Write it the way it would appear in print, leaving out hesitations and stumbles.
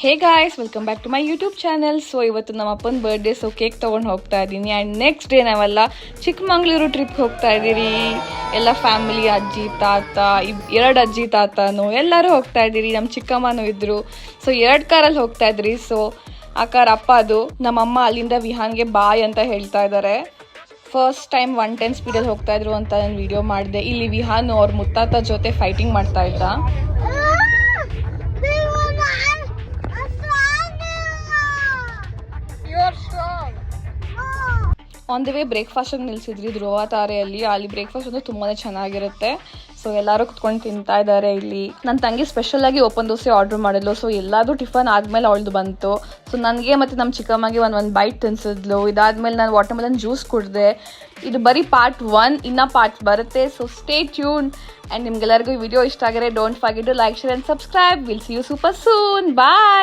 Hey guys, welcome back to my YouTube channel. So ಇವತ್ತು ನಮ್ಮ ಅಪ್ಪನ ಬರ್ಡೇ, ಸೊ ಕೇಕ್ ತೊಗೊಂಡು ಹೋಗ್ತಾ ಇದ್ದೀನಿ. ಆ್ಯಂಡ್ ನೆಕ್ಸ್ಟ್ ಡೇ ನಾವೆಲ್ಲ ಚಿಕ್ಕಮಂಗ್ಳೂರು ಟ್ರಿಪ್ ಹೋಗ್ತಾ ಇದ್ದೀರಿ. ಎಲ್ಲ ಫ್ಯಾಮಿಲಿ, ಅಜ್ಜಿ ತಾತ, 2 ಅಜ್ಜಿ ತಾತನೂ ಎಲ್ಲರೂ ಹೋಗ್ತಾ ಇದ್ದೀರಿ. ನಮ್ಮ ಚಿಕ್ಕಮ್ಮನೂ ಇದ್ದರು. ಸೊ 2 ಕಾರಲ್ಲಿ ಹೋಗ್ತಾ ಇದ್ರಿ. ಸೊ ಆ ಕಾರ್ ಅಪ್ಪ ಅದು. ನಮ್ಮಮ್ಮ ಅಲ್ಲಿಂದ ವಿಹಾನ್ಗೆ ಬಾಯ್ ಅಂತ ಹೇಳ್ತಾ ಇದ್ದಾರೆ. ಫಸ್ಟ್ ಟೈಮ್ 110 ಸ್ಪೀಡಲ್ಲಿ ಹೋಗ್ತಾ ಇದ್ರು ಅಂತ ನಾನು ವಿಡಿಯೋ ಮಾಡಿದೆ. ಇಲ್ಲಿ ವಿಹಾನ್ ಅವ್ರ ಮುತ್ತಾತ ಜೊತೆ ಫೈಟಿಂಗ್ ಮಾಡ್ತಾ ಇದ್ದ. ಆನ್ ದಿ ವೇ ಬ್ರೇಕ್ಫಾಸ್ಟಿಗೆ ನಿಲ್ಸಿದ್ರಿ ಧ್ರುವ ತಾರೆಯಲ್ಲಿ. ಅಲ್ಲಿ ಬ್ರೇಕ್ಫಾಸ್ಟ್ ಒಂದು ತುಂಬಾ ಚೆನ್ನಾಗಿರುತ್ತೆ. ಸೊ ಎಲ್ಲರೂ ಕುತ್ಕೊಂಡು ತಿಂತಾ ಇದ್ದಾರೆ ಇಲ್ಲಿ. ನನ್ನ ತಂಗಿ ಸ್ಪೆಷಲಾಗಿ ಓಪನ್ ದೋಸೆ ಆರ್ಡ್ರ್ ಮಾಡಿದ್ಲು. ಸೊ ಎಲ್ಲಾದರೂ ಟಿಫನ್ ಆದಮೇಲೆ ಅವಳದು ಬಂತು. ಸೊ ನನಗೆ ಮತ್ತು ನಮ್ಮ ಚಿಕ್ಕಮ್ಮಗೆ ಒಂದು ಬೈಟ್ ತಿನ್ಸಿದ್ಲು. ಇದಾದಮೇಲೆ ನಾನು ವಾಟರ್ಮೆಲನ್ ಜ್ಯೂಸ್ ಕುಡಿದೆ. ಇದು ಬರೀ ಪಾರ್ಟ್ 1, ಇನ್ನೂ ಪಾರ್ಟ್ ಬರುತ್ತೆ. So stay tune. ಆ್ಯಂಡ್ ನಿಮ್ಗೆಲ್ಲರಿಗೂ ಈ ವಿಡಿಯೋ ಇಷ್ಟ ಆಗಿದ್ರೆ don't forget to like, share and subscribe. Will see you super soon. Bye.